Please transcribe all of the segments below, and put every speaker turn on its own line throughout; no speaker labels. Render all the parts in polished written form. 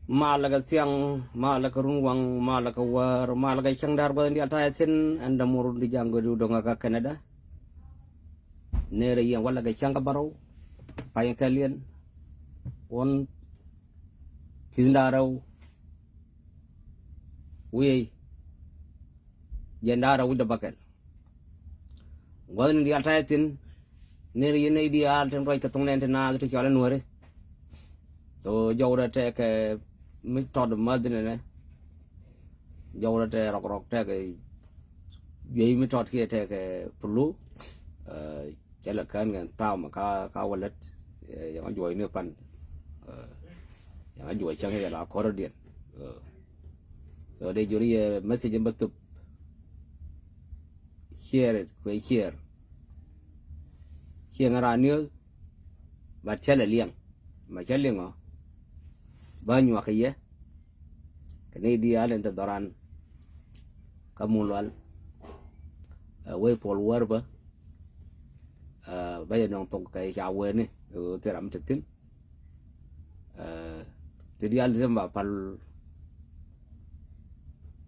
malaga siang malaga runwang malaga war malaga sangdar ba ndi alta sen anda muru di jango di udonga ka Canada nere yang wala ga changa baro payen kalian on kizindarau wi jendara wi da bakel ngodin di alta sen nere yene di alten roy ka tongne na to chala nuare so jawra te ke mi tod madine ne jawra te rok te ke yei mi tod ke te ke plu chala kan ngan tao mà ka wallet yang joy ne pan yang joy chang ya la cordian so de juri message mbatup share it we share ngara news ba chala liang ma chala ngo banyu akhiya kene di alen ta doran kamulwal we pol warba bây giờ nông tông cái chào quên này thì làm thực tin thì đi ăn xem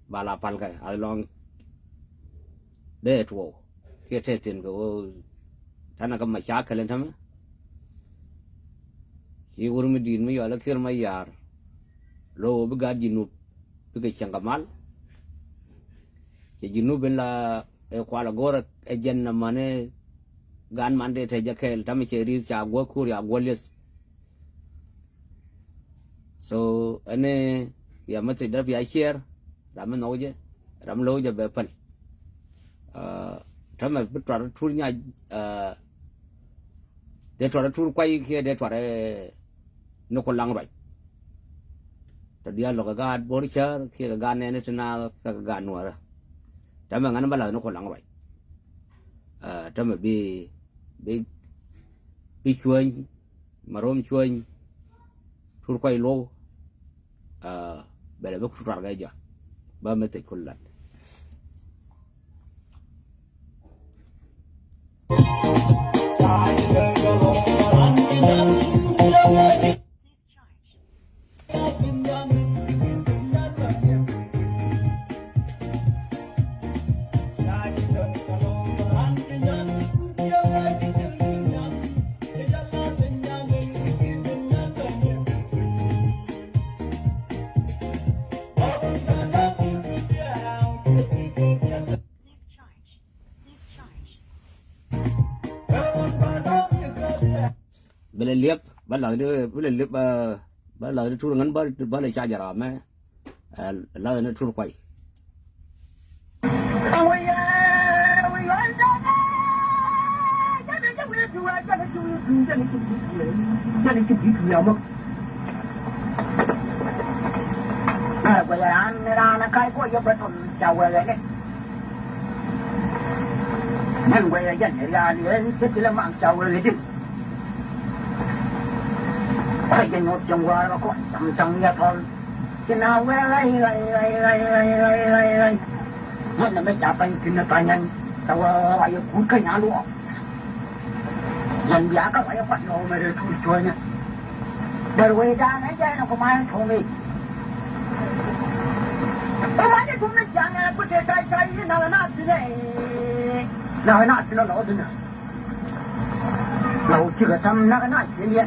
bà là pal cái ai long để thua cái thế tiền của thằng nào có mà chả cái lên thắm chỉ uống mấy điên mấy giờ là khi mà yar lo bị gạt jinub bị cái chăng kamal chỉ jinub bên là qua là gora ejen namanya gan mande te jakel tami cheri cha gwa kur ya gwalis so ane ya mate dar ya share ram noje ram loje be pal tama bitwa tur nya de tora tur kwai ke de tora no ko lang bai ta dia lo ga bor char ke ga ne ne tana ka ga nuara tama ngana bala no ko lang bai tama bi chuông marom chuông thur quay lô bela bốc trà gai ja ba mete kullat bela liep bala de bela liep bala de tur ngan bala cha jara me la ne tur kwai
bây giờ anh ra nó cái của giúp tôi chào về đấy nhưng bây giờ dân ra liền chết là mạng chào về đi bây giờ một trong qua nó có trong nhà thôi cái nào về đây dân là mấy chả phải kinh là tài nhân tao phải cúi cái nhà luôn dân giá các phải bắt đầu mà rồi thui chui nha đời quê ra nãy giờ nó có mai không đi tôi nói cái cũng nó chẳng có thể tay nào là nát thế này nào là nát thì nó lỗ thế nào lâu chưa thăm nó nát thế liền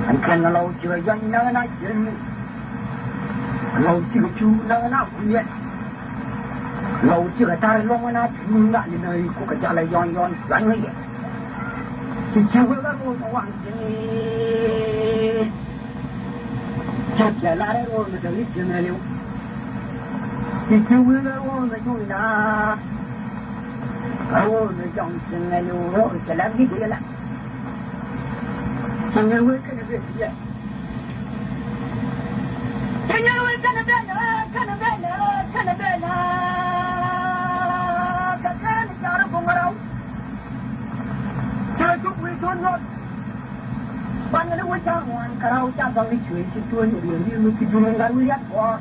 anh khen là lâu chưa dân nó nát thế lâu chưa chú nó nát thế liền lâu chưa ta long nó nát thế lại như này cũng cả cha lại giòn đánh nó vậy thì chưa có cái môn hoàng gì chết lại đấy rồi mà thấy chuyện này liệu thì chưa có cái môn này thôi là ôi nó trong chuyện này liệu rồi sẽ làm cái gì là thằng người với cái việc gì vậy thằng người với cái việc nữa cái cho nó không có đâu chơi chút với thôn luôn ban ngày nó quay cha hoàn cả đâu cha bằng đi chơi nhiều điều như người kia người gắn với quá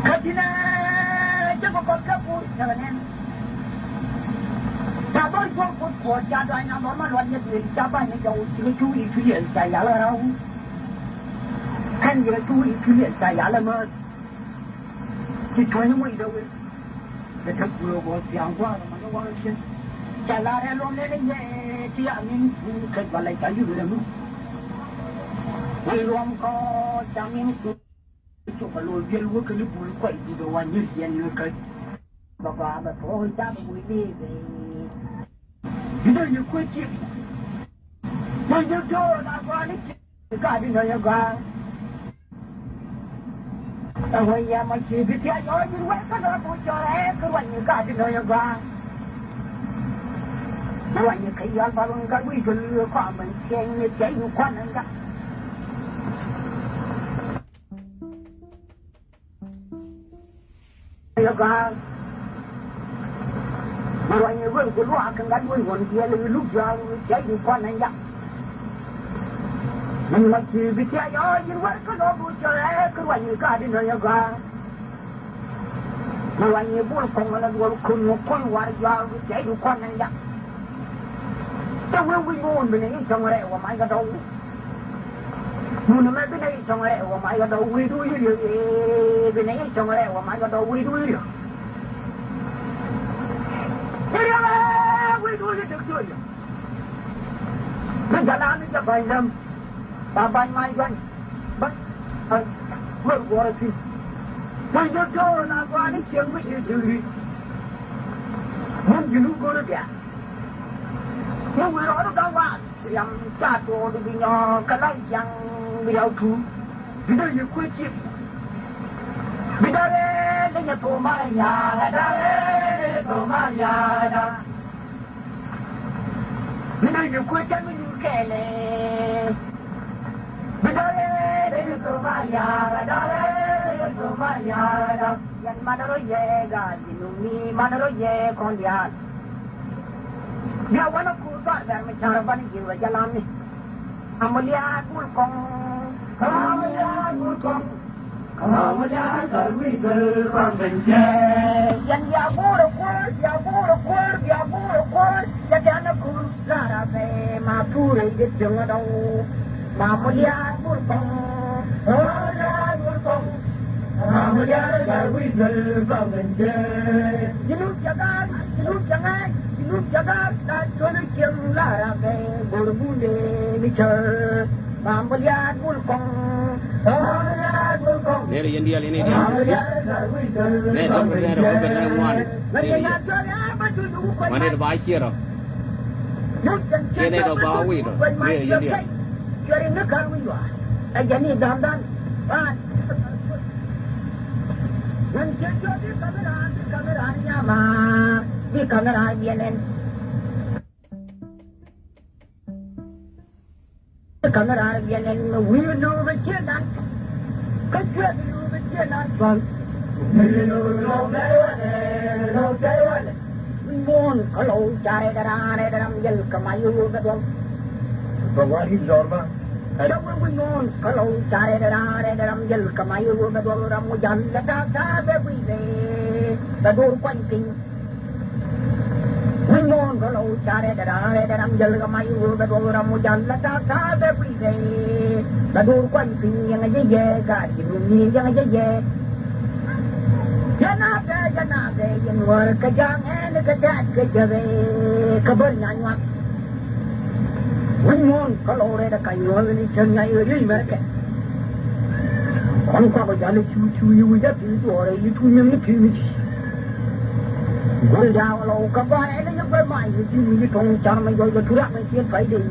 cái gì nè chứ có con cấp vui cho anh em cha tôi cho một của cha đoan nhà nó mà loạn như thế cha ba nhà giàu chỉ chú ý chú ý chạy giá là đâu anh giờ chú ý chú ý chạy giá là mà chỉ cho những người đâu để thật vừa bỏ tiền qua mà nó qua trên chạy là ra luôn lên nhẹ chỉ ăn những cái vào lại cái gì rồi nữa vì luôn có chẳng những chụp vào lối viên lúa cái lúc bùi quậy thì đồ ăn như tiền nữa cái bà thôi cha bà bùi đi về bây giờ quay chuyện bây giờ cho là qua đi cả đi nơi qua bây giờ mà chỉ biết theo dõi nhưng quay cái đó tôi cho em cứ quay như cả đi nơi qua quay như cái gì mà cái quý vị qua mình xem như chạy như quan hơn đó qua rồi như vậy cái loa cái gắn với nguồn kia là lúc giờ cháy đi quan này nhá mình mà chỉ biết theo dõi nhưng mà cái đó vui chơi cứ vậy như cả đi nơi qua rồi như bố con là bố con con qua giờ cháy đi quan này nhá trong lúc vui buồn mình ấy trong này của máy cái đâu muốn mấy cái này trong này của máy cái đâu vui đuôi được cái này trong này của máy cái đâu vui đuôi được quý đuôi được chưa mình đã làm cho vài năm bà bài mai doanh bắt vợ của thì bây giờ cho là qua đến chuyện với sự xử lý muốn gì lúc có được cả nhưng người đó nó cao quá làm cha tổ thì bị nhỏ cái này chẳng bị đau thú bây giờ như quyết chịu bây giờ đây nhà tổ mai nhà đây tổ mai nhà đây bây giờ như quyết chân mới như kẻ này bây giờ đây tổ mai nhà đây tổ mai nhà đây nhân mà nó về gà thì nụ mà nó về con nhà dia wana kuda dan cara bani jiwa jalan ni amalia kulkong karwi kulkong benje yang ya buru kul ya jana kul lara be ma pure gidung do amalia kulkong amalia karwi kulkong benje jilu jangan lúc jaga ta cho nó chừng là cái bồ bùn để đi chờ mà bây giờ bùn con
đây là India ini dia này tôi bây giờ tôi bên này ngoan mana ada bahasa rồi ini ada bawi rồi đây là India
jadi nak kami juga jadi dandan dan jadi kameranya mah di kamera vienen kamera vienen window berjalan kecil berjalan bang mon kalau cari dalam jel kemayu betul
bawa di zorba
ada mon kalau cari dalam jel kemayu betul ramu jalan tak berbeza betul penting Wingon kalau cari dalam jalan kemayu betul ramu jalan tak berbeza betul penting yang aja je kat dunia yang aja je janaga yang luar kejangan kedat kejaga kebernyanyuak Wingon kalau ada kayu ni cengai eri mereka orang kau berjalan cucu yang jadi itu orang itu yang ni Gol jauh lo kabar ini yang bermain di sini tong cara menjual turak mencium faedah.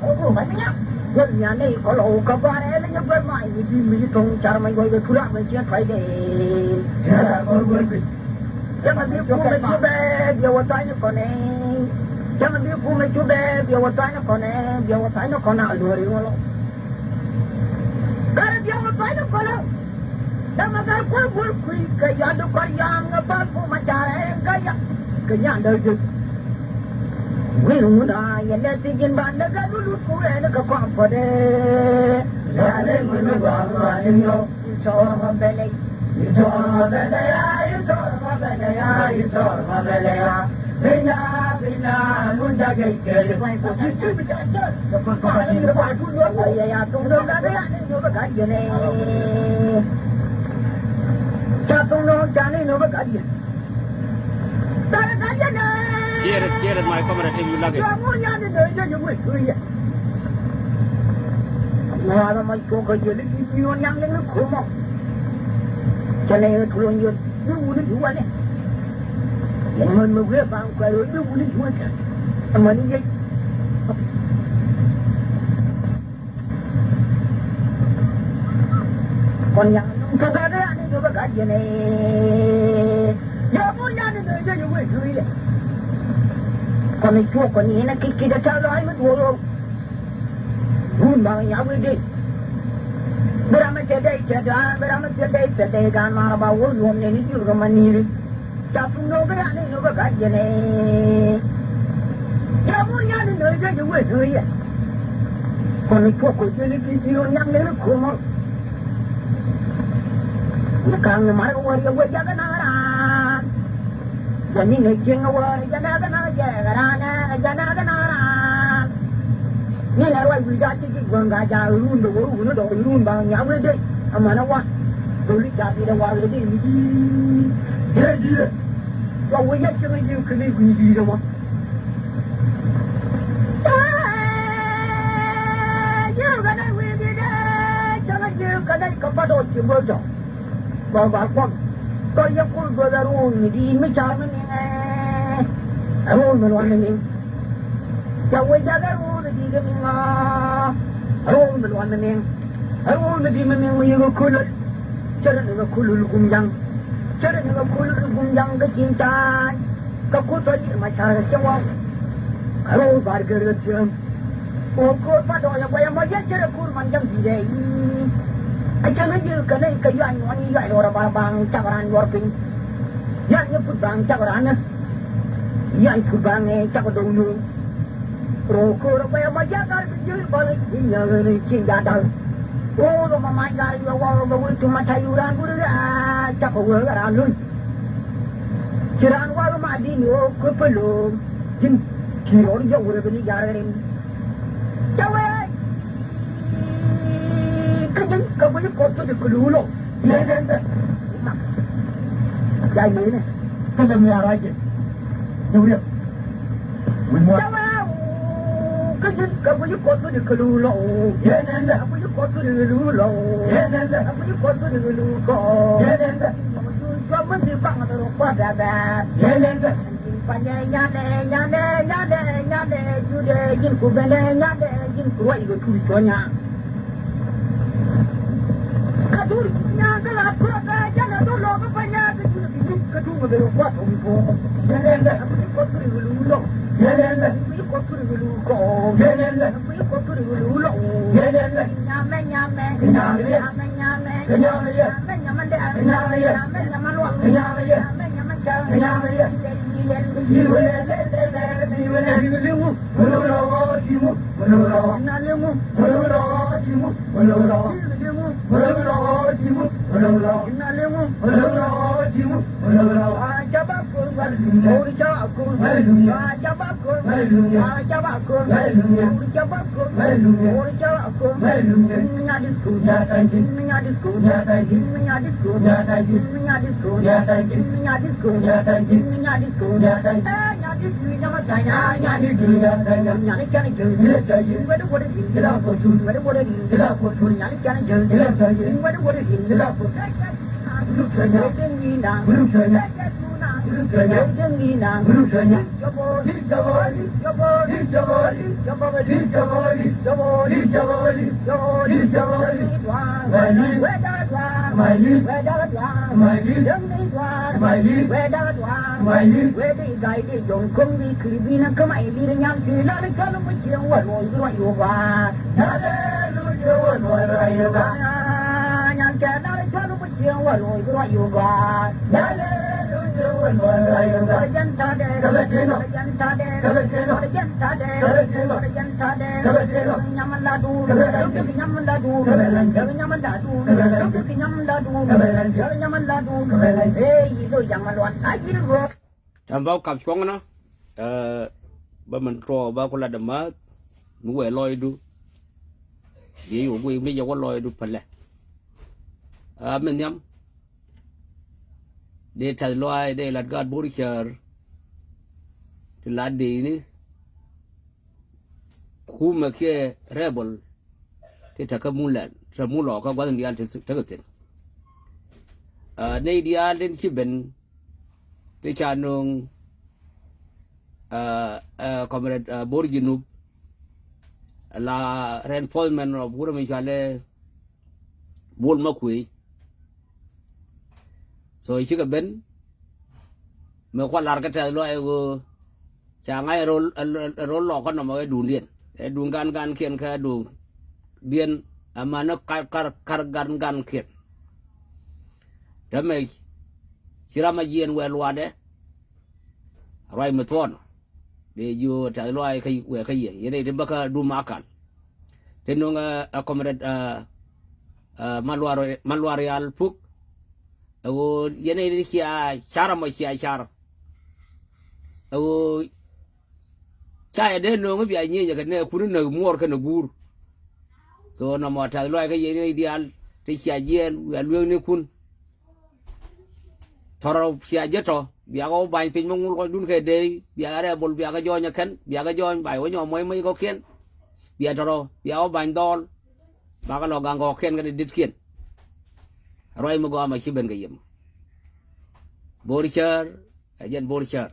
Oh, banyak. Golnya ni kalau kabar ini yang bermain di sini tong cara menjual turak mencium faedah. Jangan dia pun mencuba dia watanya kone. Jangan dia pun mencuba dia watanya kone. Dia watanya kona luar itu. Kalau dia watanya kone. Damagar kubur kui kaya do kayang bapu macare kaya kaya daju winuna yele tigin banda dulu kure ne ka pampade yale munu bawa inno so bele ya so Belea, Isorma Belea, Bina, Bina, Munda Gate, my position, the company of the Patu, I don't know that Chatono, Johnny, no Gadia.
Here it, my comrade, you love it.
Nada mai coca je le ni on yang le ko mo chale thulon yo du ni du wa ne yang man mo ge bang kwa yo du ni du ta amani ye kon yang ka ga de ani do ga je ne ya mo ya ne de je yo we du ile kon ni ko kon ni na ki da cha lo ai mo do Bang ya we did. Berama cedai kan mara bawa lu ni ju romani. Tapi no ga ni no ga je ne. Ya mo ya ni no je je we tu ye. Kon ko ko je ni ki yo nyang le ko mo. Ni kan mara wa ya we ja ga na ra. Jadi ni jeng wa ja na ga na ja ga na ja na ga na ra. Ni la wa wi da ti ki gwan ga ja lu ndo wo lu do lu ba nya we de amana wa do li ja bi da wa le de ni de de wa we ya chi ni ku ni wi di da wa ya ga na wi di de cha ga ji ka na ka pa do chi mo jo ba ba ko ko ya ku do da ru ni di mi cha ni ne ru me lo ni ya we ja ga ru أروم بالوانمين أروم بديمين ويقول شرن يقول الجمجان شرن يقول الجمجان كجنتان كقطع ما شار الجواب أروم بارجر الجم وقول فدوا يا بيا ما يجري كل من جم ديري أجمع جل كنا كيان واني يا لورا باربان cakaran warping yang nyebut bang cakaran yang ikut bang cakar dulu Rokok apa majakan bijil balik tinggal ni cingadal. Oh, mama majakan dia orang bawa cuma sayuran gula, cakap gula ranun. Ciran walau madi ni oh kepelum, jin kiro dia gula beli jarin. Cawai, kerja kau kotor di kelulu. Jadi ni, kerja miara je. Jauh dia. Kerja kamu ni kotor di kelulu. Ya nanda, kamu ni kotor di kelulu. Ya nanda, kamu ni kotor di kelulu. Ya nanda, kamu ni bang ada rupa dah. Ya nanda, panjang nyade, jude jin kubele nyade, jin kuat ikut tujuannya. Kadur nyade lah, kerja jangan dulu kepanjang ketu berrupa tumpu. Ya nanda, kamu ni kotor di kelulu. Ya nanda, kamu ni kotor di kelulu. Ya nanda, kamu ni kotor di kelulu. Ya nanda, nyame
Thằng vào cặp xuống nó ba mình trò ba con là đầm má ngủ về lôi đu ví dụ quy bây giờ có lôi đu phần lệ mình nhắm để thay loài để là gạt body care thì là đi ní khu mà kia rebel thì thằng cái muốn lệ thằng muốn lọ các quan đi ăn thì thằng cái tiền đây đi ăn đến khi bên thì cha nông comrade Borginub la reinforcement of Guru Michale Bull Makui so ich ga ben me ko lar ka ta lo ego cha ngai rol lo ko no ma du lien e du gan kien ka du dien amana kar gan kien da me sirama jien wel wade rai ma ton de yo ta lo ai kai we kai ye de baka du makan tenong comrade malwarial puk o yene ni sia chara mo sia chara o cha de no ngi bia nyi ya ne kuru na mor ka na gur so na mo ta lo ai kai ye ideal te sia jen we lu ni kun thoro sia jeto bia có bài pin mong có đun cái đây bia ra bol bia cái do nhà khấn bia cái do bài với nhau mấy có khiên bia thoro bia có bài đòn ba cái lò gang có khiên cái đít khiên rồi mà có mà chỉ bên cái gì Borisher agent Borisher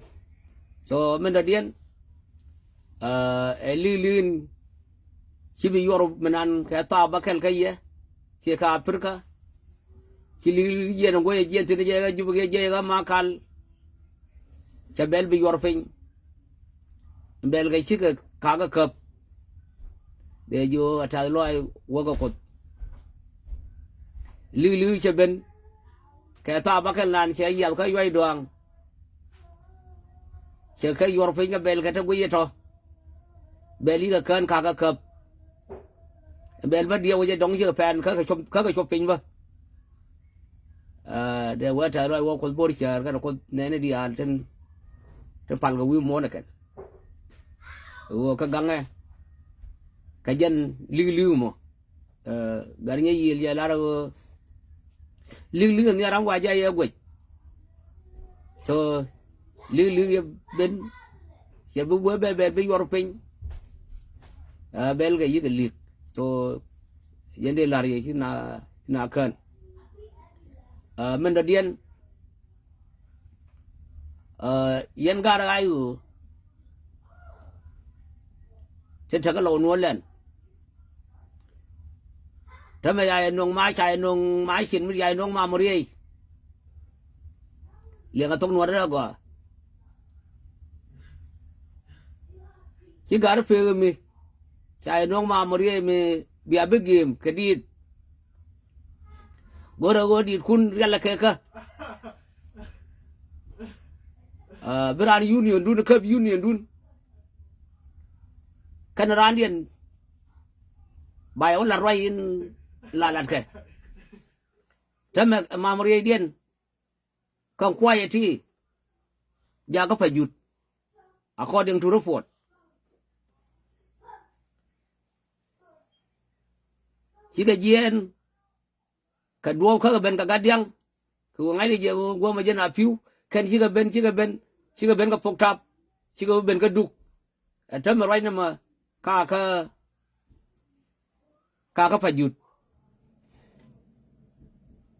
so mình đã điên lilin chỉ bị Europe mình ăn cái ta ba cái gì chỉ cả Africa chỉ lilin gì nó có gì thì cái gì cái makal cha bel bi yor fin bel ga chika kaga kap de yo ata loy woga ko li cha ben ka ta ba kan lan che ya ka yoy doang che ka yor fin ga bel ka ta guye to beli ga kan kaga kap bel ba dia wo dong je fan ka chop fin ba de wa ta loy wo ko bor cha ka ko ne di al ten cái phần của món này cái cái găng này cái dân lưu mà gần như gì giờ là lưu người đang qua chơi quậy so lưu bên sẽ bữa bên Europe bên cái gì cái liệt so vấn đề là gì chứ na cần mình đã điên yen gara ayu thế thật cái lỗ nuốt lên thế mà dài nông mái chạy nông mái xin mới dài nông mà mồi liền cái tông nuốt ra cơ chỉ gara phê mi chạy nông mà mồi mi bia big game cái đi gora đi kun ra là cái beran union dun cup union dun kan randian bai wala roi in la ke tamek mamri dien kan quiet ja có phải hụt according to report chỉ cái dien cái đuôi cái bên cái gadiang cứ ngay đi giờ gua mà dân apiu kan chỉ cái bên cái phục tạp chỉ cái bên cái đục thế mà rồi mà cả phải hụt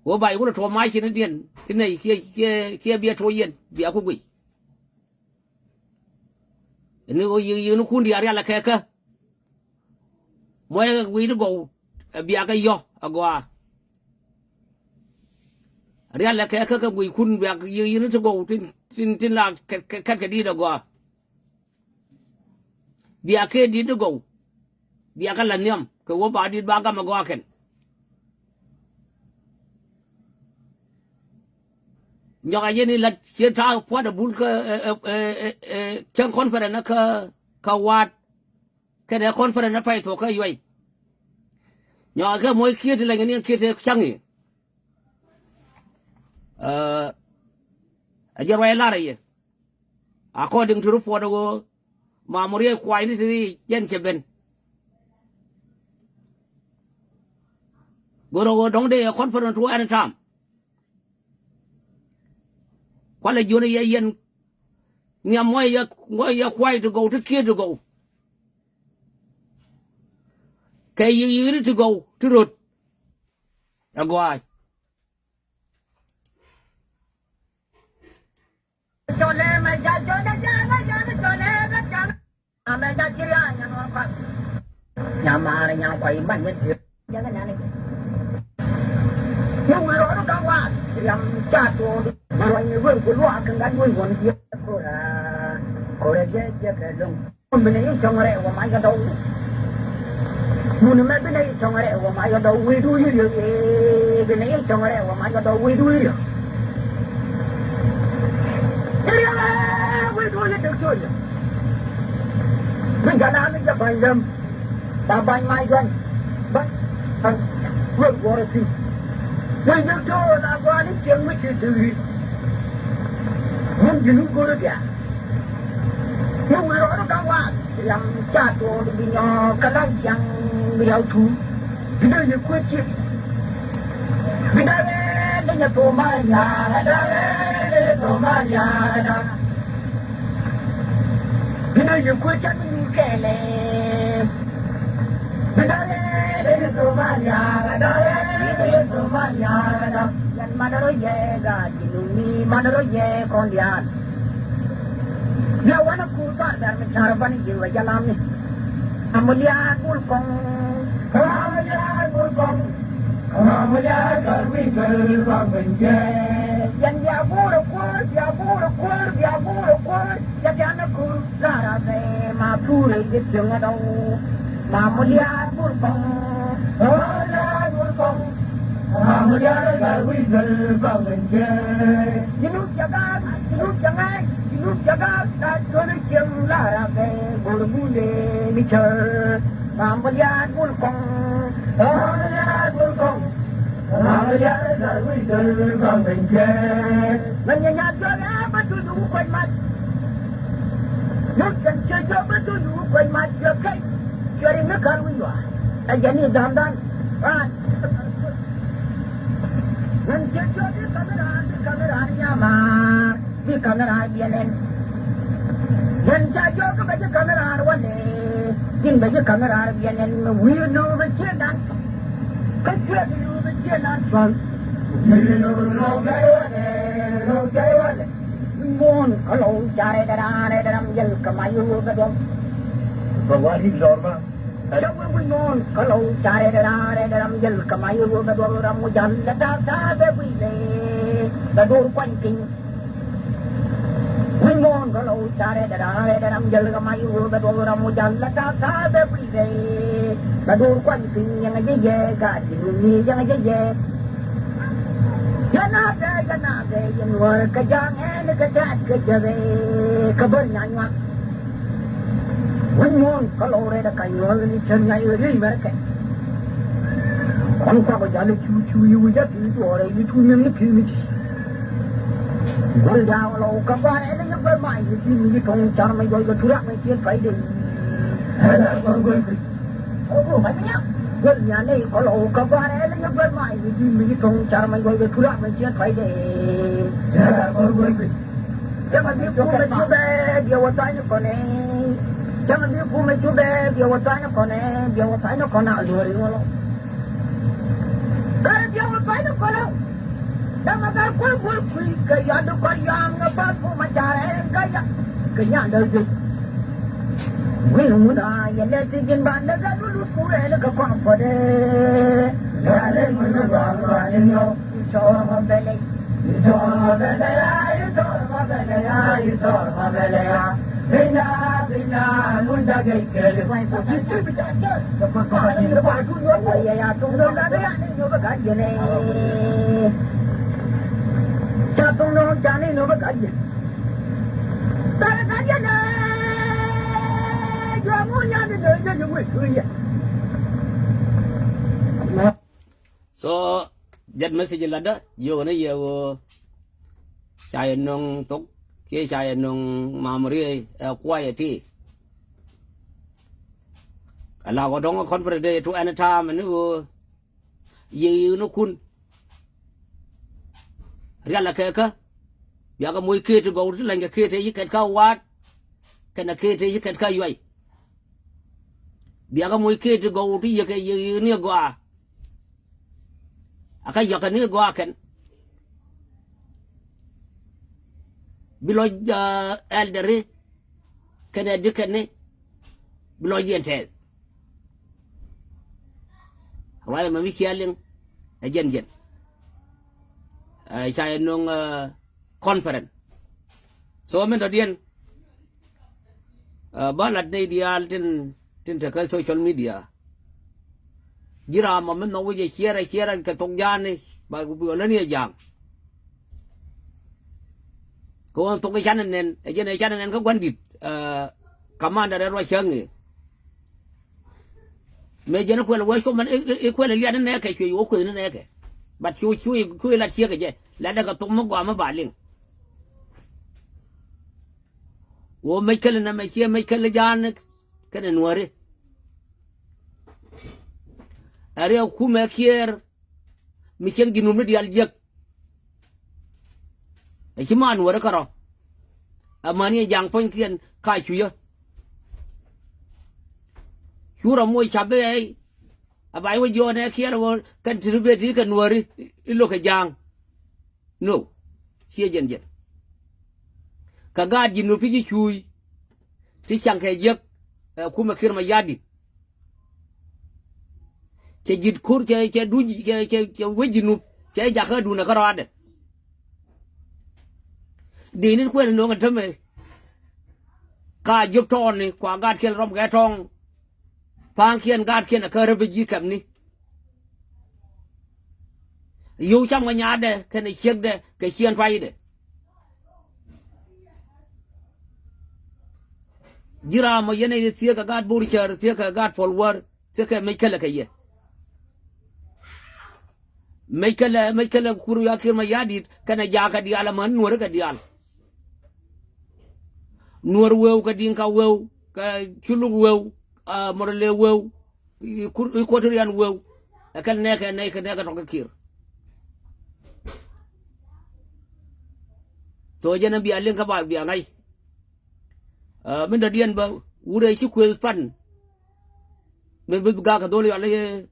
của bài cũng là thua mai xin nó điên cái này kia bia thua yên bia cũng bị nếu như nó khuôn đi ra là khe cơ mỗi quý nó gầu bia cái yo agua ra là khe cơ cái quý khuôn bia như nó gầu tin là cái đi đâu agua bia cái đi nó gầu bia cái lần nhầm cái wo ba đi ba cái mà agua khen nhọc ai ni là chia thao qua được bul chẳng conference nó ka wat cái đấy conference nó phải thuộc cái vậy nhọc cái mỗi kia thì là cái này kia thì chẳng gì giờ vậy là gì according to report go mà một cái quay đi thì dân chế bên go đông đây conference to any time quan là vô này yên nhằm ngoài quay to go to kia to go cái gì to go to road agoi
cho nên mày ra cho nên mày ra chia ra nhà nó phải nhà mà nhà quậy mạnh nhất thiệt nhà cái nhà này nhưng mà nó cao quá làm cha tôi mà mọi người vương của loa cần gắn với quần kia cô là dễ cái lông bên này trong này của máy cái đầu muốn mấy bên này trong này của máy cái đầu quỳ đuôi được bên này trong này của máy cái đầu quỳ đuôi được quỳ đuôi được rồi mình cả năm mìnhจะไปเริ่มตาใบไม้กันบัดทั้งเรื่องวอร์ซีmìnhจะโทษอาการนี้เชียงไม่ชื่อถือมันจะรู้กูหรือเปล่ายังไม่รู้กันว่าลำจ่าตัวดีเนาะกระไรยังไม่เอาถูกไม่ได้ยังคุยจิตไม่ได้เลยยังตัวมายาไม่ได้เลยตัวมายาไม่ได้ยังคุยจันมีแค่เลยไม่ได้เลยตัวมายาไม่ได้เลยตัวมายายันมาโดยแย่กันจิลุมีมาโดยแย่คนเดียวLawan aku tak dan mencaraban jiwa jalan ni. Amulian bulkong, amulian bulkong, amulian kalwi kalbang benje. Yang dia bulukur, jadi anakku lara se mapure gitung adau. Amulian bulkong, amulian bulkong. Amulian kalwi kalbang benje. Jinuk jangan. Lúc jaga tak boleh lara ke berbule bicar amalian bulkong darwi darwang benje nanya jaga betul kuat mat nak jaga betul kuat mat jaga cari nakal wiwa ajani dandan nan jaga di kamera nyamar di kamera BNN yang jaga ke baju kamera arwane jin baju kamera BNN wirno berjalan kecil dulu berjalan bang wirno rojawane mon kalau cari dalam jel kemayu kedua
भगवान की shawarma
jauh mon kalau cari dalam jel kemayu kedua orang mujan letak sahaja bile dadur pancing Wimon kalau cari dalam jalan kemayu berdua orang mujan letak sahaja bile dadur pancing yang aja gaji bumi yang aja Janade yang luar kejangan kecat kejawe kebenyanyi Wimon kalau reda kayu ni cengai uri mereka Kalau tak berjalan cucu ibu jadi itu orang itu memang pilih Gol jauh lo kabar ini yang bermain di sini tongcar mai gol turak mai kian faida. Oh banyak. Golnya ni kalau kabar ini yang bermain di sini tongcar mai gol turak mai kian faida. Jangan dia pun mencuba dia watanya kone. Jangan dia pun mencuba dia watanya kone. Dia watanya kona luar ini lo. Kalau dia watanya kone. Dan agar kumpul kaya ada kaya ngapa ku macare kaya kaya ada wih muda yang letingin banda dulu kue nak kau pada ya le mana bawa ini yo cor mabele Bina muda gay kele wai posisi bicara kau ni lepas tu ya tunggu ada ni yo berkaji ni cha tung nó cha này nó bắt cái gì ta là cái gì này cho muốn nhà đi đời cho những người cười vậy
so jet message là đó yo na yo sai nong tok ke sai nong mamri quiet ala ko dong conference to any time nu ye no kun riala ke ka ya ga moy ke to go la nga ke te yikat ka wat kana ke te yikat ka yoy biya ga moy ke to go ti ye ke ye ni go aka yaka ni go aken bilo eldere kana dikane bilo yente Raya mami sialing jen saya nung conference so men dodian balat nei dial tin ta social media jira ma men no we share ka tong jan ni ba bu la ni jang ko tong cái nen jen nen ka gwandit commander ro chang me jena kwela wa so man e kwela lia ne ke chwe o kwela ne ke bat chu la chia ke je la da ka to mo gwa ma ba ling wo me kele na me chia me kele jan ke ne nuare are ku me kier mi chen ginu me dial jek e chi man nuare ka ro amani jang pon kien ka chu yo Chura moi chabe ai abai wo jo ne kia ro kan tribe ti kan wari ilo ka jang no chia jen ka ga ji no pi chui ti chang ke yek ku ma kir ma yadi ke jit kur ke du ke we ji no ke ja ka du na ka ra de de ni ku no ga tame ka jop ton ni kwa ga kel rom ga tong Pang kian gad kian akar beji kam ni. Yu cham nganya de kena siak de ke sian fai de. Jira mo yene de siak gad burcher siak gad forward siak mekala ke ye. Mekala kuru yakir ma yadit kena jaka di alaman nuar ka dial. Nuar wew ka din ka wew ka chulu wew morale wew Equatorian wew akan neka to kir so jana bi alen ka ba bi ngai min da dian ba ure chi kwel fan men bu ga ka dole ale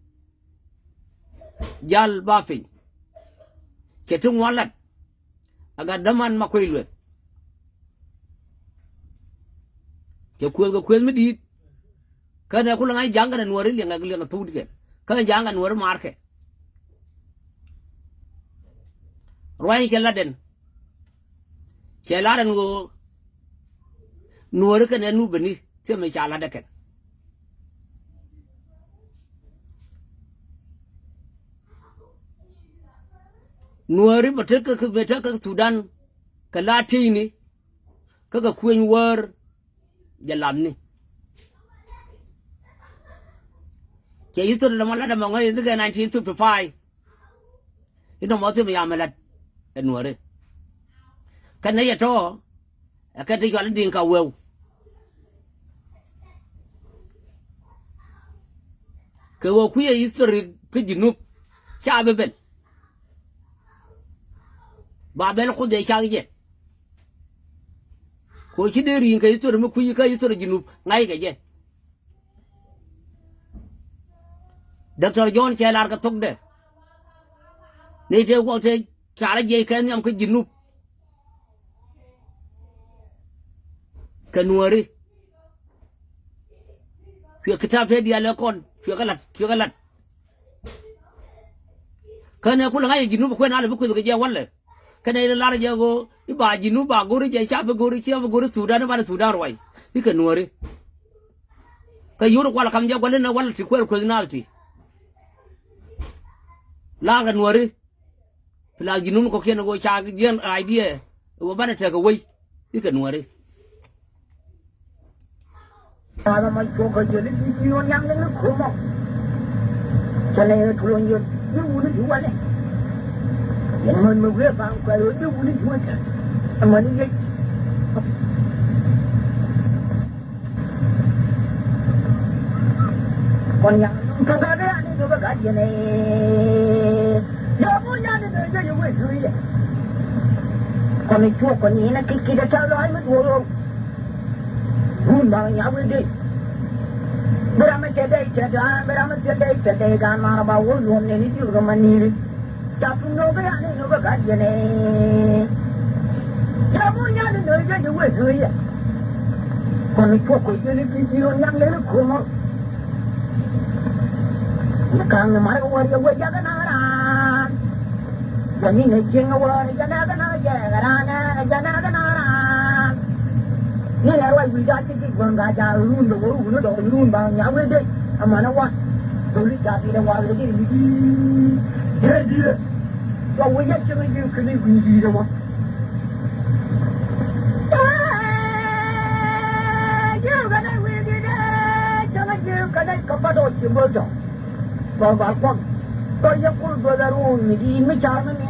jal ba fin cetung walat aga daman makoy ke kwel mi dit kana kula ngai janga na nuari lianga tudi ke kana janga nuari marke roi ke laden chelaran go nuari kana nu bani se me chala da ken nuari beta ka Sudan ka latini ka kwen war jalam ni ke yiso da mala da mangai daga 1955 ino mo te mi amalat enware kana ya to akati ko din ka wew ke wo ku ye history ke jinup cha beben babel khu de cha je ko chi de rin ka history mu ku yi ka history jinup ngai ga je Dr. John Chelar ka tok de ne te ko te chara je kan yam ka jinup kanuari fi kitab te dia le kon fi galat kana kula ngai jinup ko na le ko je walle kana ile lar je go iba jinup ba gori je cha ba gori Sudan ba Sudan roi fi kanuari ka yuru kwala kam je golle na walle ti ko nalti la ga nuari pla ginun ko ken go cha gen idea wo bana ta ga wai ika nuare
Ada mai ko ka je ni no yang ni ko mo. Chane tu lo ni ni wu ni wa le. Yang man mo re ba ko lo ni wu ni wa ka. Amani ye. Kon yang ka ga de ni do ga je ne. Ya mo ya ni de je we su ye. Kon ni chu kon ni na ki da cha lo ai mo wo. Hun ba ya we de. Berama cedai cedai kan mana bawa luar ni juga mani. Tapi noga ya ni noga kaji ni. Kamu yang ni noga juga suya. Kau pokok ini video yang ni kumur. Kang mana waria waria kan orang. Jadi ni cing waria kan orang jangan orang. Ni lewat video cik bangga jalan run bang nyawa deh, mana wah, tulis jadi lewat lagi ni. Jadi, kau wajar cakap dia kena video mah. Jangan kena video deh, jangan kena kepada cember jauh. Bawa kau, kau yang pun berdarun ni macam ni.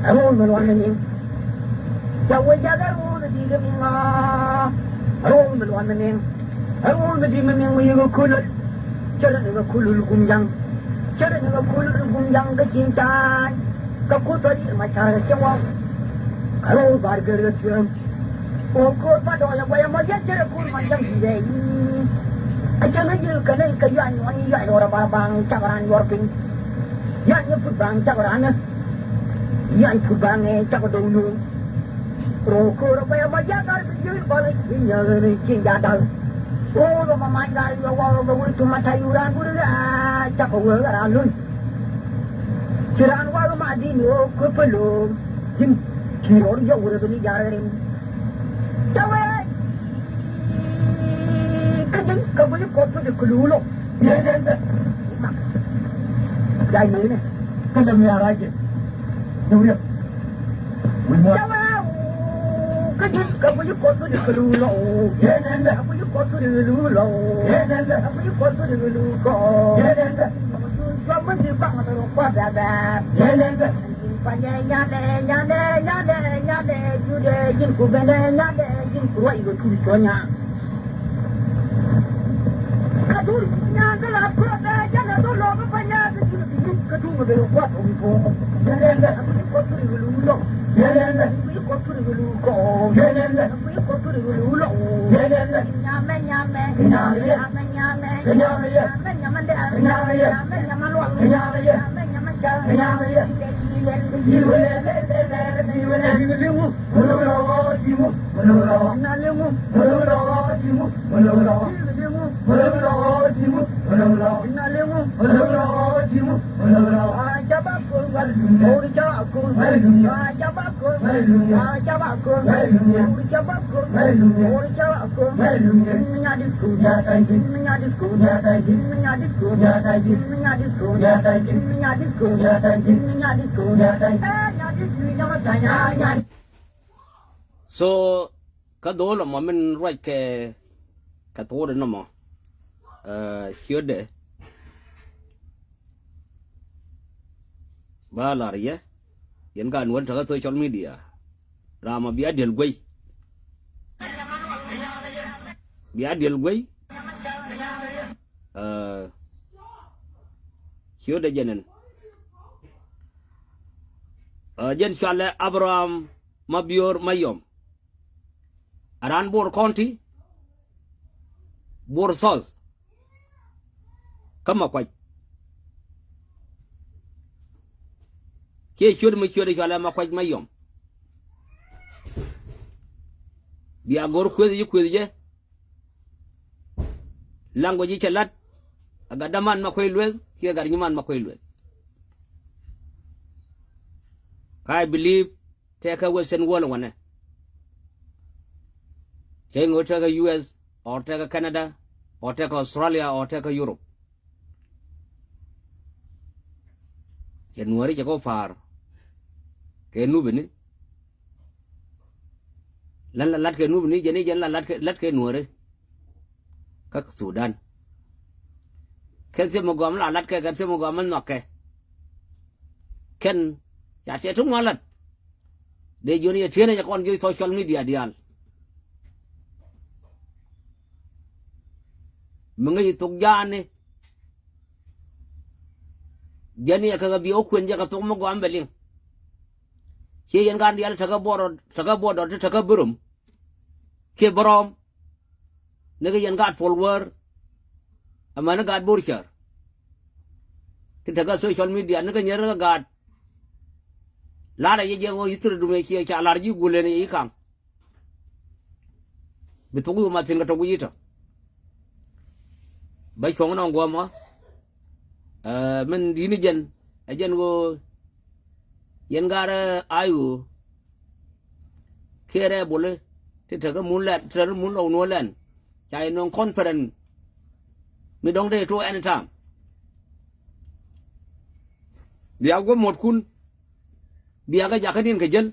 Arun meluan ni. Kau wajar darun. Arul meluan meneng, arul medi meneng menyeru kulut, cara dengan kulul gunjang, cara dengan kulul gunjang kecintaan, kekuatan macam cewek, arul barger cium, ukur pada orang bayar macam cara kul macam dia ini, ajar aja kena kajuan wanita yang orang bang cakaran working, yang nyebut bang cakaran, yang nyebut bang cakar dulu. Rokok apa yang macam kau berjual balik tinggal ni cinta dah. Oh, rumah macam ni awal bawa cuma sayuran pun dah cakap orang alun. Ciran awal rumah di ni oh kepelum, jin ciron jauh orang tu ni jalan. Cawai, kerja kau boleh kotor di kelulu. Ya, ya. Jai ni, kalau merah aja. Jauh. Cawai. Kamu ni kotor di kelulu, ya nanda. Kamu ni kotor di kelulu, ya nanda. Kamu ni kotor di kelulu, ya nanda. Kamu ni bang atau apa dah, ya nanda. Panjang nyade, jude jin kubende nyade, jin kuai itu tulisannya. Katur nyade lah, kuat jangan dulu panjang katur berbuat umpo, ya nanda. Kamu ni kotor di kelulu. Jangan kotor dulu kau. Jangan kotor dulu.
So cái đó là mà mình right cái đó nó mà here để ba là đấy hiện cái nguồn thằng social media Rama biar deal quay here để dân dân Charles Abraham Mabior Mayom Aran Bor County Bor South kama quay chưa mới chưa để cho là mà quay Mayom bia gor kwezi je lango ji chalat aga daman ma koy lwez ki aga nyman ma koy lwez I believe take a western wall one take a US or take a Canada or take Australia or take a Europe Januari jago far ke nu bini lan lat ke nu bini jani jan lat ke nuare ka Sudan ken se mogom la lat ke kan se mogom man nok ke ken ya se tung malat de joni tiene ya kon jo social media dial mengi tuk jani jani ka bi okwen ja ka tuk mogom beling si yan kan dial taga bodo taga burum ke borom nega yan gat follower amana gat burchar ti taga social media nega nyera gat lara ye jengo yisur dume ki cha larji gulene ikam bitugu ma tinga to guyita bay ko ngona ngoma men dini jen ajen go yen gara ayu kere bole ti taga munlet ter mun law no len chai non conference mi dong de to anytime dia go mot kun dia ga jakanin ke jel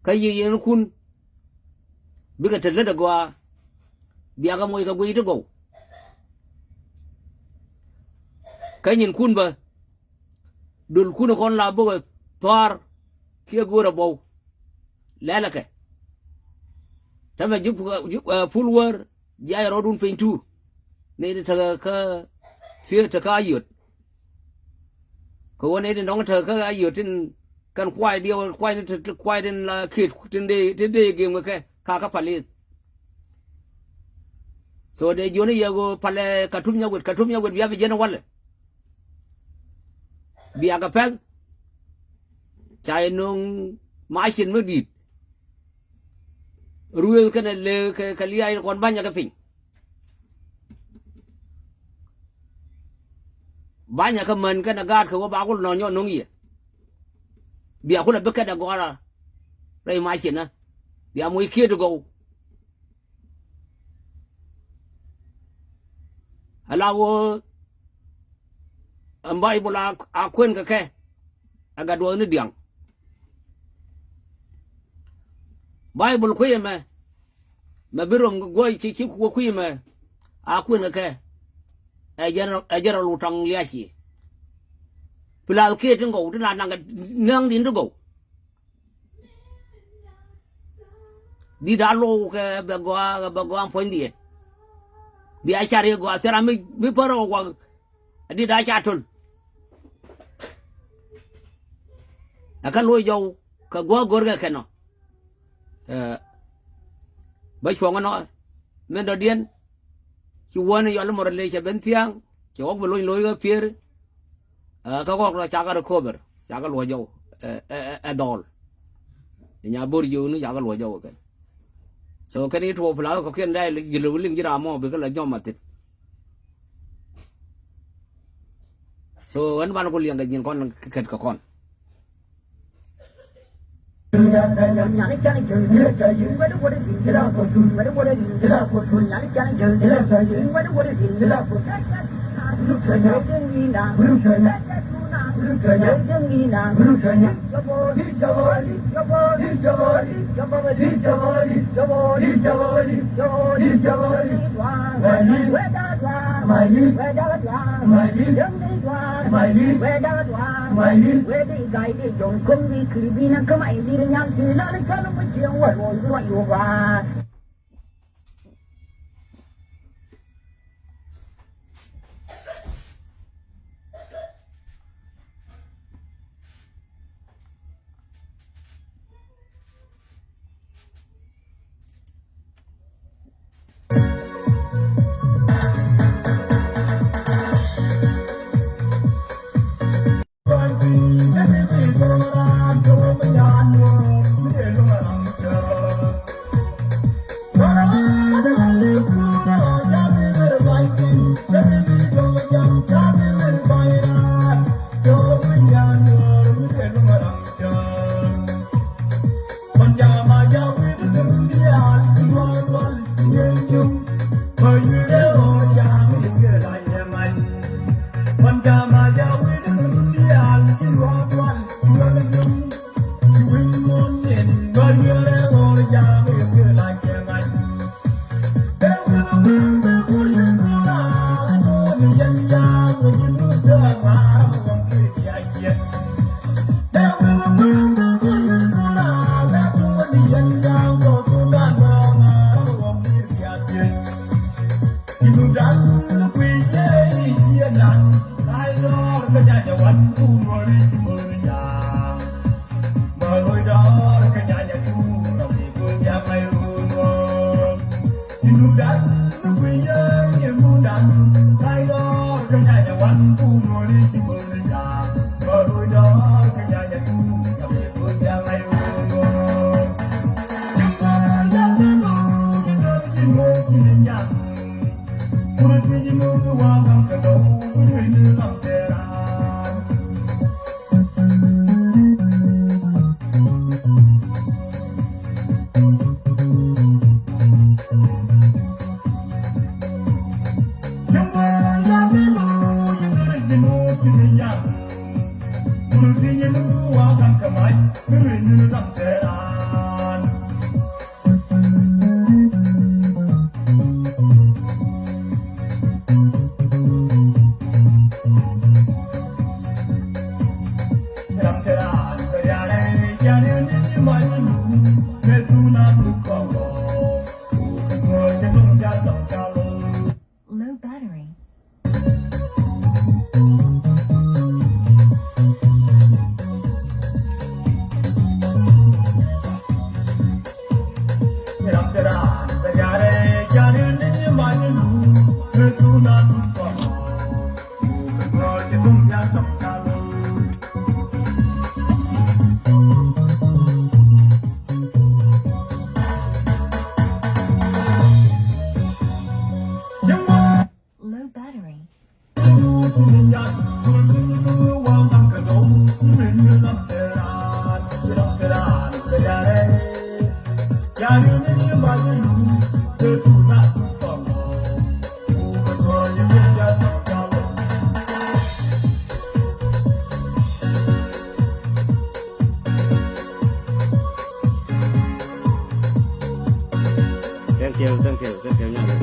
kay yen kun bi ga telle da go dia ga moy ga goyi to go kay nyin kun ba dul kuna kon la bo tor kia gora bo lala ke tama juk full war ya rodun pentu ne ta ka sia ta ka yut ko ne dong ta ka yut tin kan kwai dio kwai ne kwai den la kit tin de game ke ka pali so de joni yago pale katum nyawet biya bi jena wala biya ka pen chai nung mai chin mới dit ruel kana le ka liai kon banya ka pin banya ka man kana gat ko ba ko no nyo nung ye biya ko la beka da gora rai mai chin na biya mo ikie to go alawo ambai bola akwen ka ke aga do ni diang Bible ko yema ma birom goy ci ko ku yema akwen ka ke ajara lutang liachi pula ke tingo dina nang din go di dalo ke bago am pondi bi achare go atera mi paro go di da chatul aka lo yo ka go gorga keno ba chonga no men do dien ci wona yo mo le che ben tiang ci ok lo ga pier ka go la cha ga cover cha ga lo yo dol nya bor yo ni ya ga lo yo ka so ka ni to pla ko ken dai le lo ling jira mo be ka la nyom matit so an ban ko liang ga nyin kon ket ka kon
Con cha mà giao với đứa
Low battery. Low battery.
Thank you nha.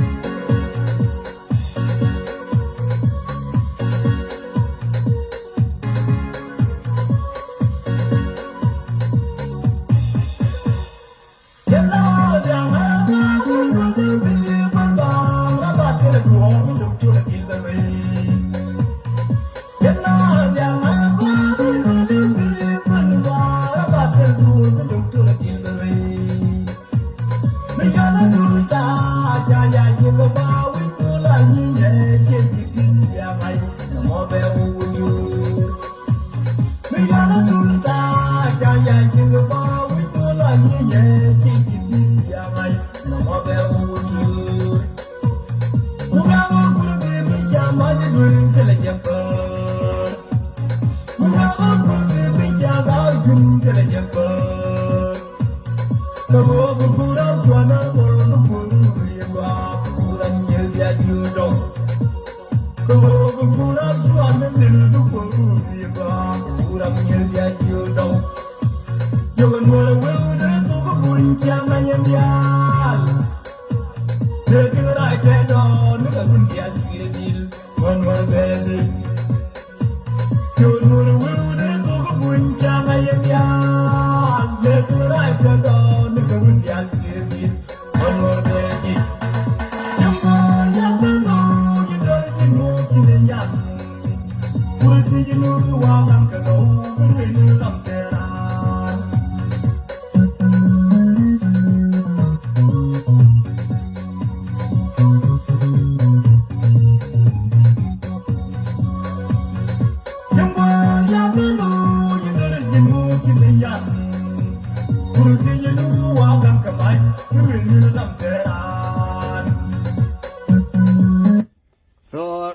So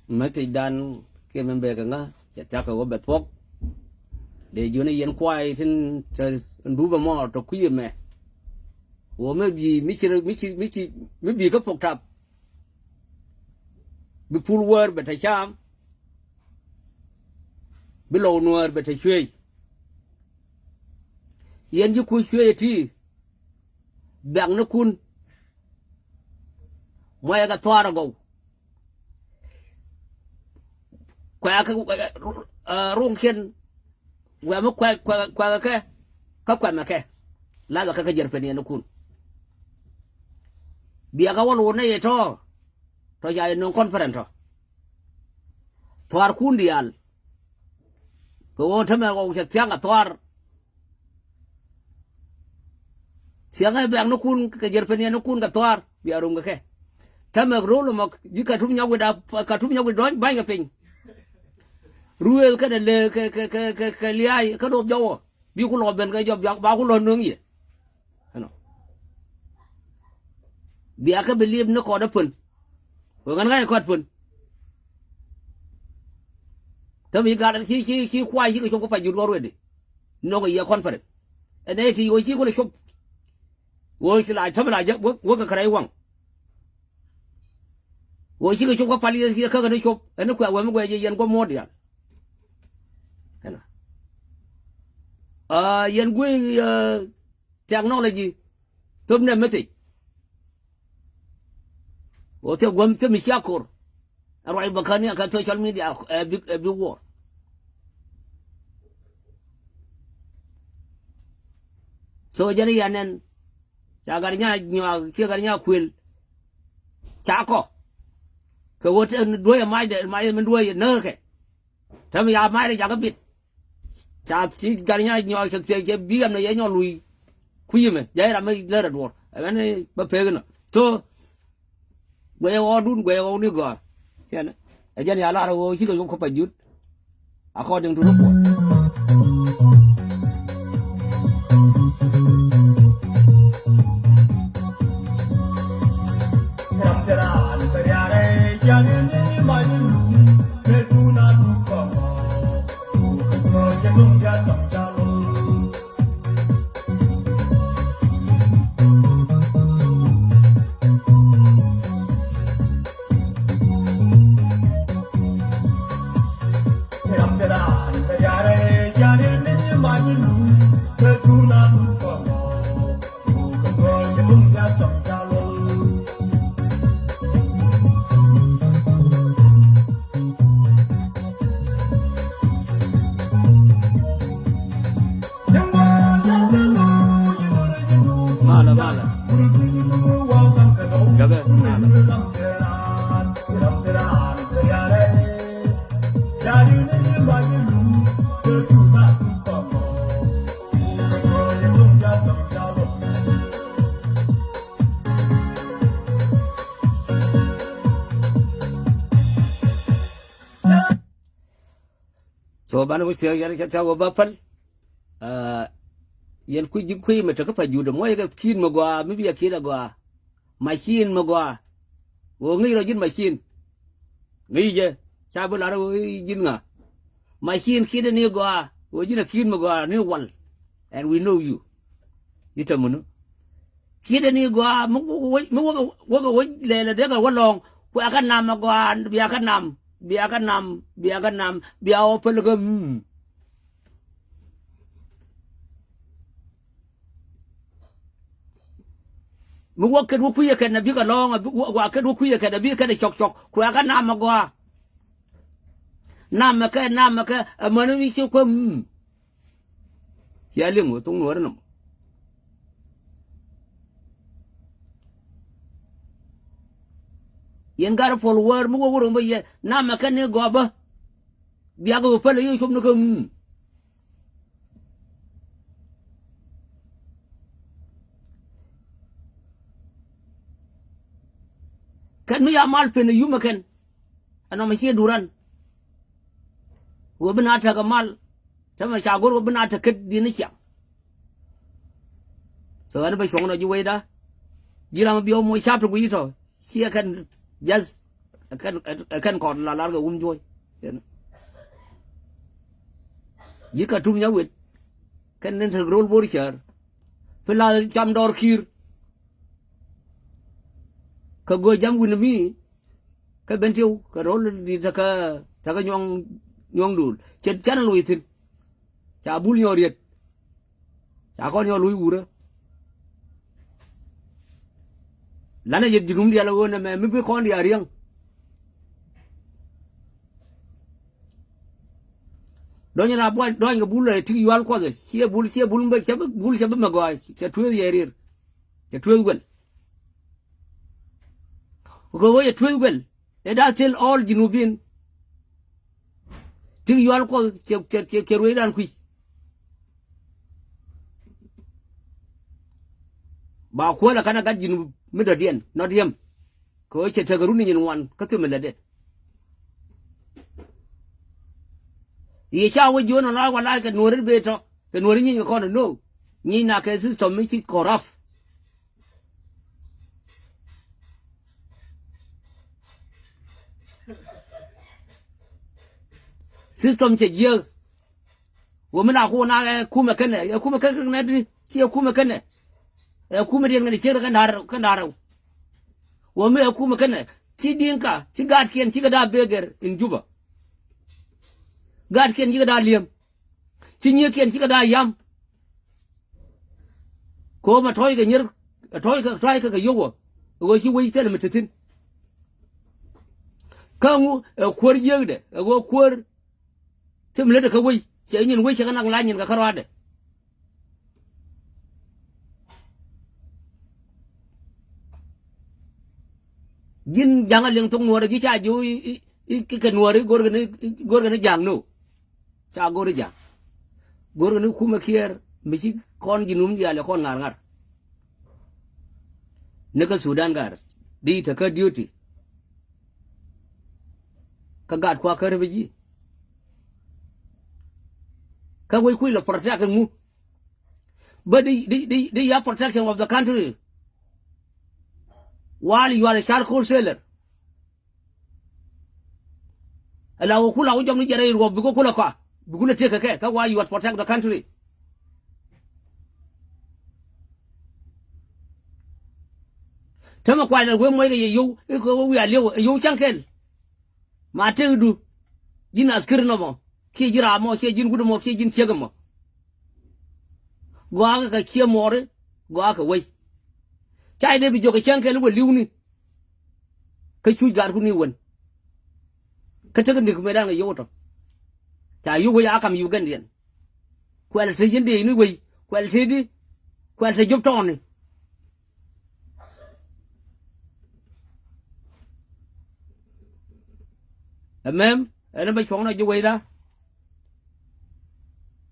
mati dan ke membe nga cha ka go betwok de juni yen kwai tin nduba mo to kuye me wo me bi mi bi ka pok tap bi pul wer beta cham bi lo nuer beta chwe yen ji ku chwe ti bang nó kun ngoài cái thoa go qua cái rong khen qua mức qua cái các quan mà cái là cái giờ phải nó kun bia cái wall này cho dài nó conference cho thoa kun dial có thằng nào cũng sẽ tiếng cái thoa siang ay bang no kun ka jerpenia no kun ka toar bi arum ga ke tamak rolo mak jika tum nyago da ka tum nyago do ba nga pin ruel ka de le ka liai ka do jawo bi ku lo ben ga job ba ku lo nung yi ano bi aka believe no ko da pun ko ngan ga ko pun tam yi ga da ki kwai ki ko pa jur ro de no ga ya conference and they ti wo ki ko le shop wo chỉ lại thấm lại chứ wo cái này quăng wo chỉ cái chung có phải là cái này chụp nó quẹo wo mới quẹo dân có mót vậy thế nào dân quê chẳng nó là gì tôm nem mới thích wo theo quên theo mình xia cor rồi bậc này cái social media big war so jadi anen Cagarnya nyawa, cagarnya kuil, cako, kewat dua mai mendua nơ ke, tapi ya mai jaga bit, cat si garnya nyawa setiap biam na nyawa lui, kuil me, jaya ramai lera dua, ini berpegang, so, gue ordun gue ni gua, cian, aja ni ala rawo sih kau kau pajut, according to report. So bana mesti yang kita tahu bapal, yang kui macam apa juda, mau yang kin magwa, maybe yang kira gwa, machine magwa, wo ngi rajin machine, ngi je, siapa lara jin nga, machine kira ni gwa, wo jina kin magwa ni wal, and we know you, itu mana, kira ni gwa, mau le dega walong, ku akan nama gwa, biarkan nam. Biarkan nam biar apa lagi mungkin waktu ya kan nabi kalong waktu ya kan nabi kan shock ku akan nama gua nama ke mana misi ku sialing tu ngor nam yen gar follower mu wuro mo ye na ma kan ne goba biya go fele yu shum no ko kan mi amal fe ne yu ma kan ano ma ci duran wo bina ta ga mal ta ma shagor wo bina ta kad di ni sha so an ba shong no ji weda jira ma biyo mo sha to gu yito si kan just akan còn là cái chui với cả trung nhau việt cái nên thực role body share phải là trăm đo kia cái người dám win mi cái bên tiêu cái role đi ra cái nhong đủ chết chắn lùi thịt chả bul nhau điệt chả có nhau lùi bù đó lana ye jinum dia la wona me mi bi kon dia riang donya na boy donya bulle ti yual ko ge sie bul mbe che ma go che tu ye rir che tu wel ko wo ye tu wel e da tell all jinubin ti yual ko che ro dan kui ba ko la kana ga jinub mi da dien not yem ko che te garu ni nyin wan ka tu me la de ye cha wo jo na la wala ke no rir be to ke no rir ni ko no ni na ke su som mi si koraf su som che je wo me na ko na ku me ken ne ku me ken ne di si ku me ken ne ku me dien ne che kan dar wo me ku me ken ne ti dinka ti gat ken ti ga da beger in juba gad ken jiga da liam ti nye ken jiga da yam ko ma toy ga nyir toy ka yowo go shi wi tel mutatin kangu kwor yegde go kwor timle de ka wi che nyin wi che kana la nyin ka karwade gin jangal leng tung nuore gi cha ju ke nuore gor ga ne jang no cha gor ja gor ne kuma kier mi ci kon ginum ya le kon ngar ne ka sudan gar di ta ka duty ka gad kwa ka rebi ka wai kuila protect mu but the ya protection of the country while you are a charcoal seller ala kula wo jom ni jare ro bi ko kula ka bi kula take ka why you are protect the country tama kwa na we moy ye yo ko wi ale yo chankel ma te du jin askir no mo ki jira mo ki jin gudu mo ki jin fega mo gwa ka ki more gwa ka we chai de bi joga chankel wo liwni ka chu gar ku ni won ka te ndik me dan yo to cha yu ya kam yu gan dien kwel te jin de ni we kwel te di kwel te job ton ni mem ene ba chong na ju we da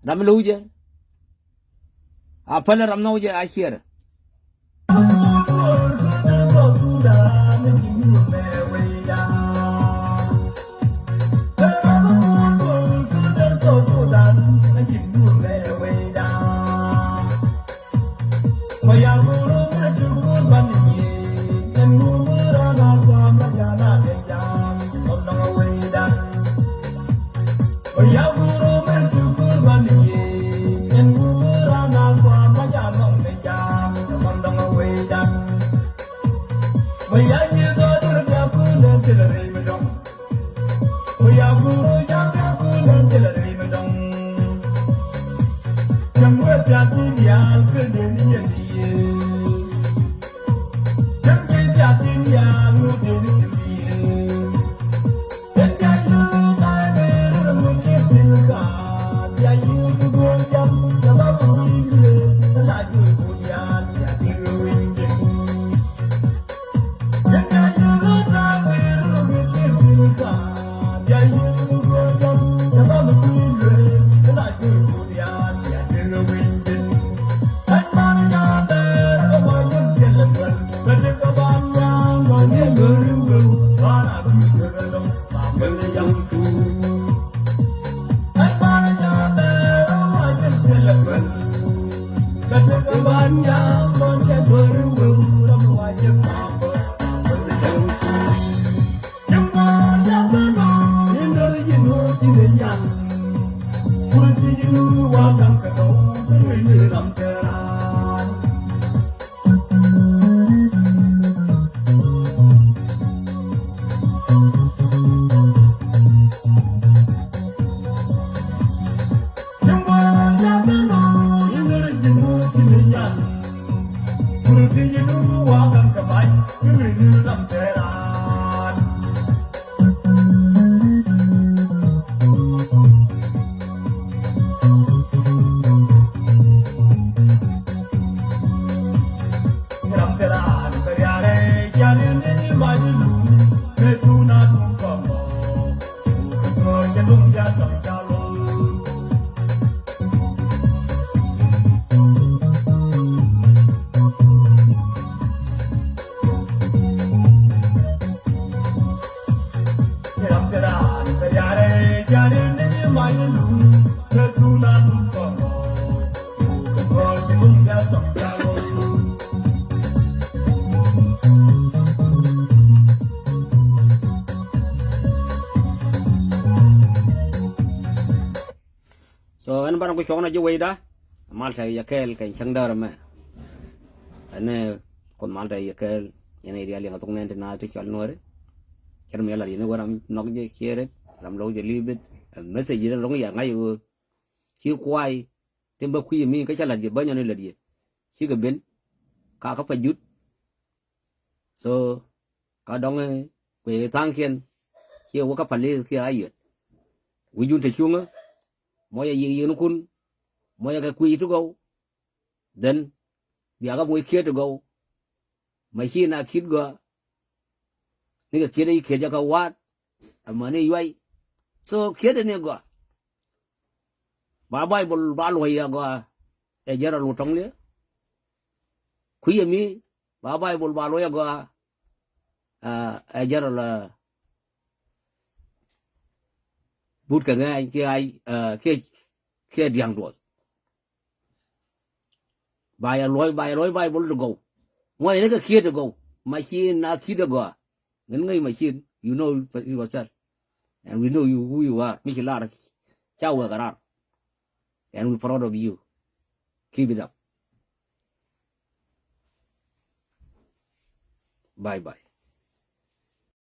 ram lu je a pala ram no je a share
Yeah.
so an barang ko chona je wayda mal tay yakel kay sangdar ma ane kon mal tay yakel ene ria li ngatung nente na ti chal nore kerm yala ni waram nok je khere ram lo je libet message ji long ya ngai u chi kwai temba kwi mi ka chala je banya ne la die chi ga ben ka pa jut so ka dong kwe tang kien chi wa ka pali ki ayet wi jun te chunga moya yi kun moya ka kwi to go then dia ga moy kia to go mai chi na kid go ni ga kia ke ja ka wat amane yai so kia de ne go ba bible ba lo ya go e jara lu tong le kwi mi ba bible ba lo ya go e jara la bút cả ngay kia ai kia diang đuổi bài lối bốn được go ngoài này cái kia được go machine na kia được go ngân ngay machine you know yourself and we know you who you are make it lot chào ở cả and we proud of you keep it up bye bye